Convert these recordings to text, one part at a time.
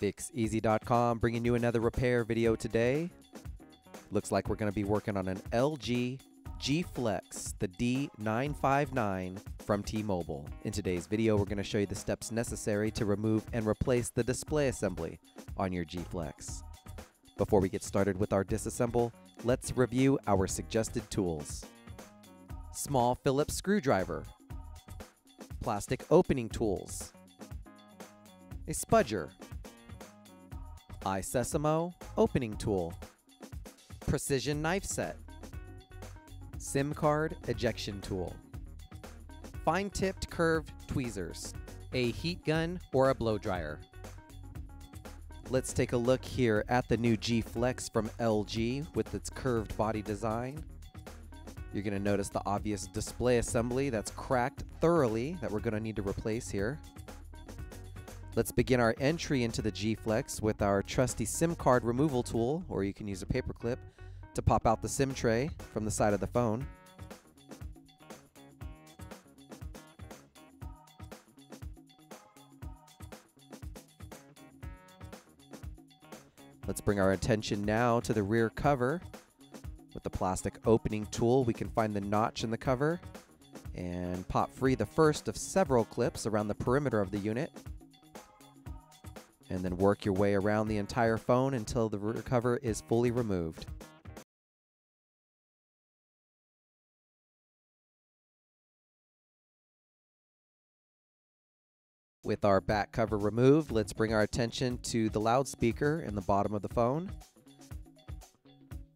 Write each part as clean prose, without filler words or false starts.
Fixez.com bringing you another repair video today. Looks like we're going to be working on an LG G Flex, the D959 from T-Mobile. In today's video, we're going to show you the steps necessary to remove and replace the display assembly on your G Flex. Before we get started with our disassemble, let's review our suggested tools. Small Phillips screwdriver, plastic opening tools, a spudger, Disassemble opening tool, precision knife set, SIM card ejection tool, fine-tipped curved tweezers, a heat gun or a blow dryer. Let's take a look here at the new G Flex from LG with its curved body design. You're going to notice the obvious display assembly that's cracked thoroughly that we're going to need to replace here. Let's begin our entry into the G Flex with our trusty SIM card removal tool, or you can use a paper clip to pop out the SIM tray from the side of the phone. Let's bring our attention now to the rear cover. With the plastic opening tool, we can find the notch in the cover and pop free the first of several clips around the perimeter of the unit. And then work your way around the entire phone until the rear cover is fully removed. With our back cover removed, let's bring our attention to the loudspeaker in the bottom of the phone.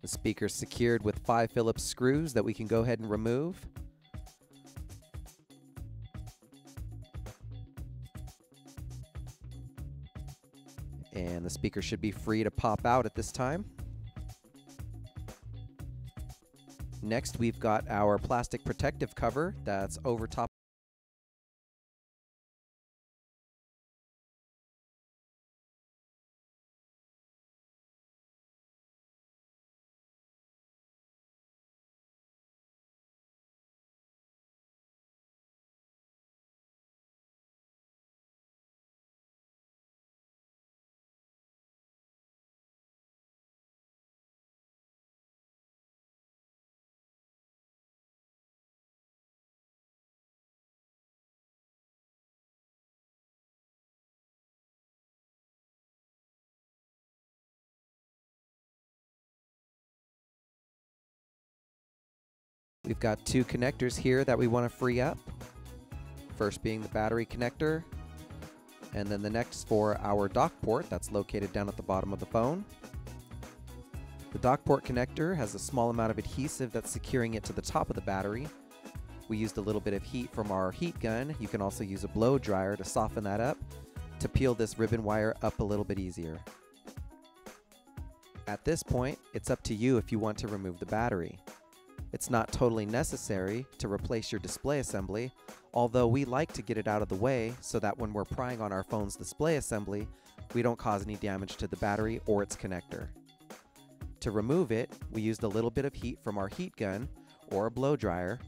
The speaker is secured with 5 Phillips screws that we can go ahead and remove. And the speaker should be free to pop out at this time. Next, we've got our plastic protective cover that's over top. We've got 2 connectors here that we want to free up. First being the battery connector, and then the next for our dock port that's located down at the bottom of the phone. The dock port connector has a small amount of adhesive that's securing it to the top of the battery. We used a little bit of heat from our heat gun. You can also use a blow dryer to soften that up to peel this ribbon wire up a little bit easier. At this point, it's up to you if you want to remove the battery. It's not totally necessary to replace your display assembly, although we like to get it out of the way so that when we're prying on our phone's display assembly, we don't cause any damage to the battery or its connector. To remove it, we used a little bit of heat from our heat gun or a blow dryer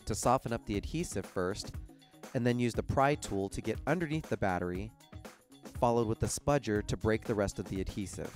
to soften up the adhesive first, and then use the pry tool to get underneath the battery, followed with the spudger to break the rest of the adhesive.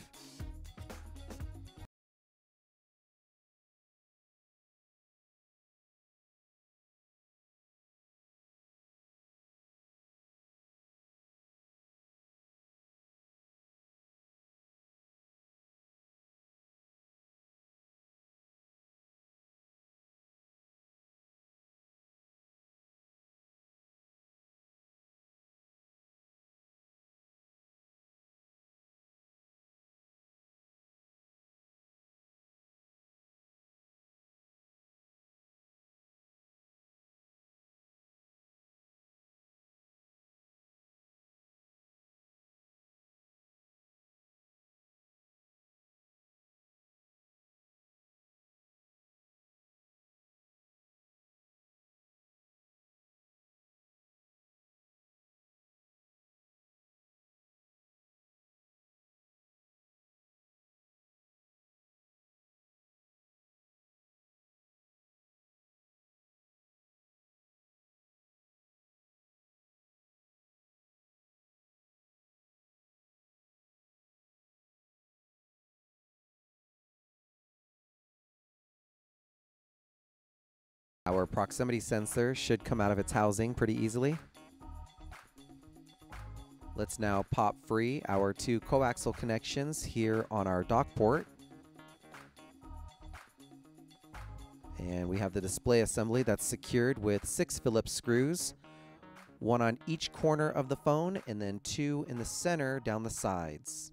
Our proximity sensor should come out of its housing pretty easily. Let's now pop free our two coaxial connections here on our dock port. And we have the display assembly that's secured with 6 Phillips screws, one on each corner of the phone and then 2 in the center down the sides.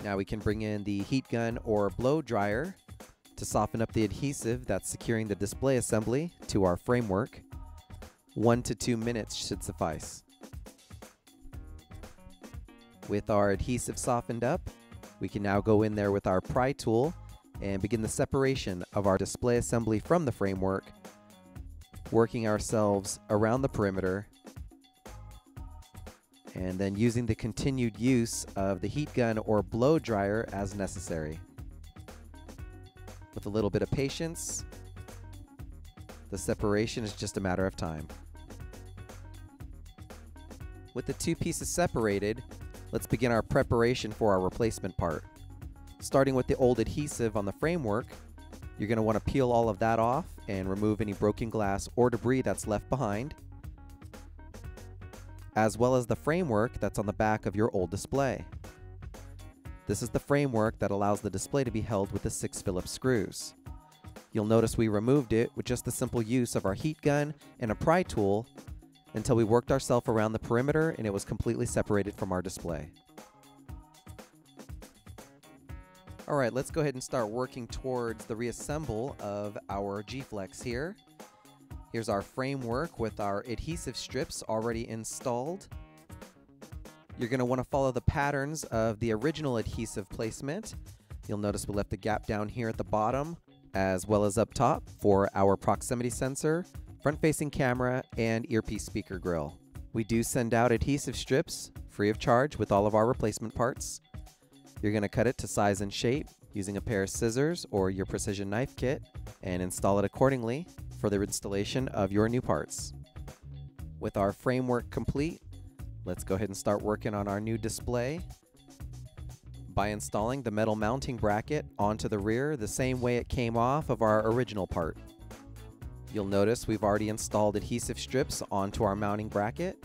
Now we can bring in the heat gun or blow dryer to soften up the adhesive that's securing the display assembly to our framework. 1 to 2 minutes should suffice. With our adhesive softened up, we can now go in there with our pry tool and begin the separation of our display assembly from the framework, working ourselves around the perimeter, and then using the continued use of the heat gun or blow dryer as necessary. With a little bit of patience, the separation is just a matter of time. With the two pieces separated, let's begin our preparation for our replacement part. Starting with the old adhesive on the framework, you're going to want to peel all of that off and remove any broken glass or debris that's left behind, as well as the framework that's on the back of your old display. This is the framework that allows the display to be held with the 6 Phillips screws. You'll notice we removed it with just the simple use of our heat gun and a pry tool until we worked ourselves around the perimeter and it was completely separated from our display. Alright, let's go ahead and start working towards the reassemble of our G-Flex here. Here's our framework with our adhesive strips already installed. You're going to want to follow the patterns of the original adhesive placement. You'll notice we left a gap down here at the bottom as well as up top for our proximity sensor, front-facing camera, and earpiece speaker grill. We do send out adhesive strips free of charge with all of our replacement parts. You're going to cut it to size and shape using a pair of scissors or your precision knife kit and install it accordingly for the installation of your new parts. With our framework complete, let's go ahead and start working on our new display by installing the metal mounting bracket onto the rear the same way it came off of our original part. You'll notice we've already installed adhesive strips onto our mounting bracket.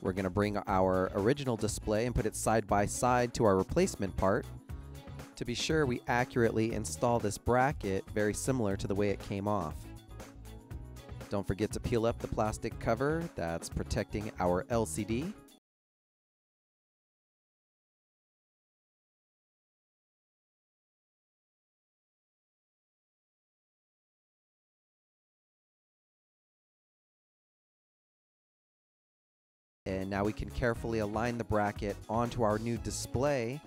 We're going to bring our original display and put it side by side to our replacement part to be sure we accurately install this bracket very similar to the way it came off. Don't forget to peel up the plastic cover that's protecting our LCD. And now we can carefully align the bracket onto our new display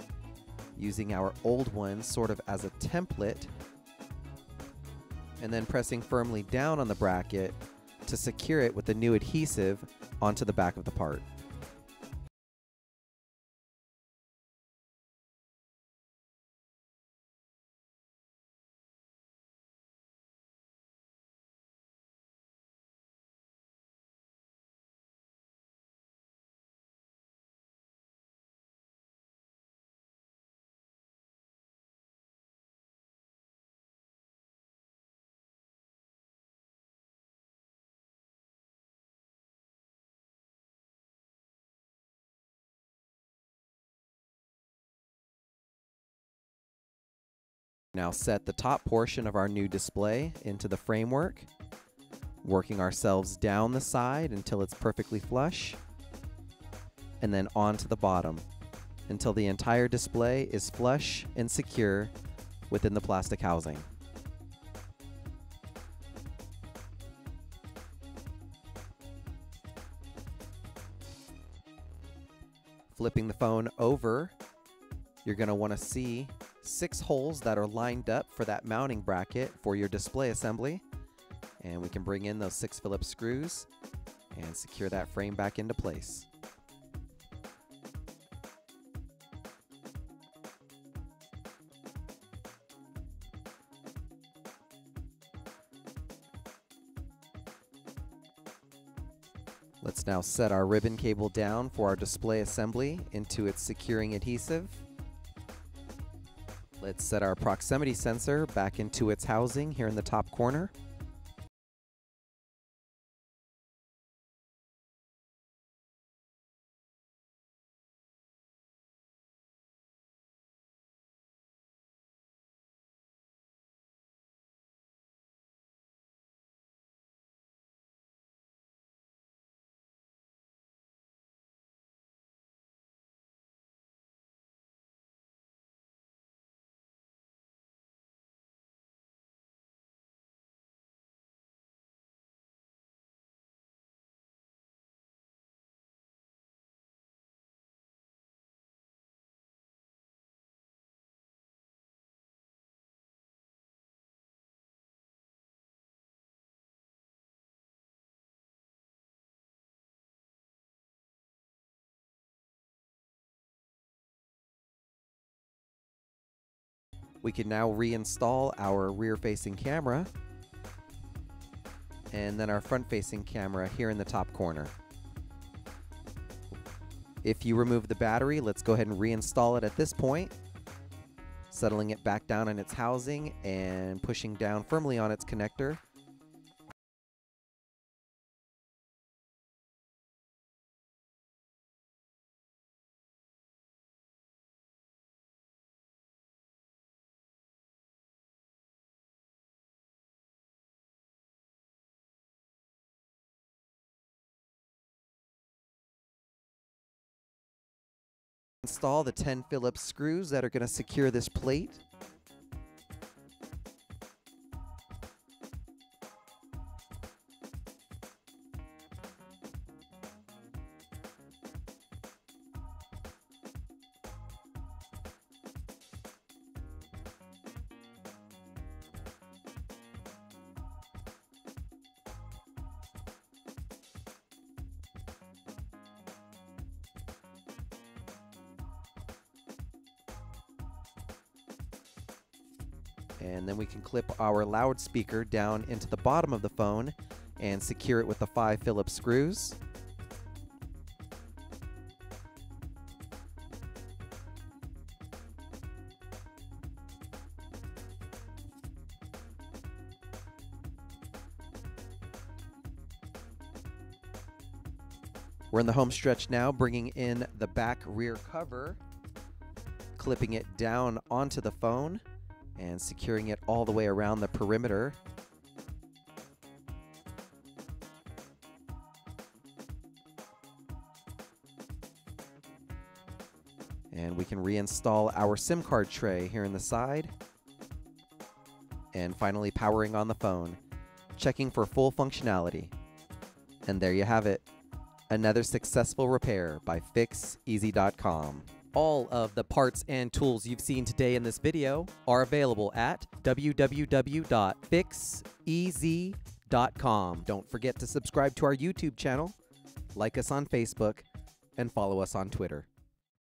using our old one sort of as a template, and then pressing firmly down on the bracket to secure it with the new adhesive onto the back of the part. Now set the top portion of our new display into the framework, working ourselves down the side until it's perfectly flush, and then onto the bottom until the entire display is flush and secure within the plastic housing. Flipping the phone over, you're going to want to see 6 holes that are lined up for that mounting bracket for your display assembly. And we can bring in those 6 Phillips screws and secure that frame back into place. Let's now set our ribbon cable down for our display assembly into its securing adhesive. Let's set our proximity sensor back into its housing here in the top corner. We can now reinstall our rear-facing camera and then our front-facing camera here in the top corner. If you remove the battery, let's go ahead and reinstall it at this point, settling it back down in its housing and pushing down firmly on its connector. Install the 10 Phillips screws that are going to secure this plate. And then we can clip our loudspeaker down into the bottom of the phone and secure it with the 5 Phillips screws. We're in the home stretch now, bringing in the back rear cover, clipping it down onto the phone and securing it all the way around the perimeter. And we can reinstall our SIM card tray here in the side. And finally powering on the phone, checking for full functionality. And there you have it, another successful repair by Fixez.com. All of the parts and tools you've seen today in this video are available at www.fixez.com. Don't forget to subscribe to our YouTube channel, like us on Facebook, and follow us on Twitter.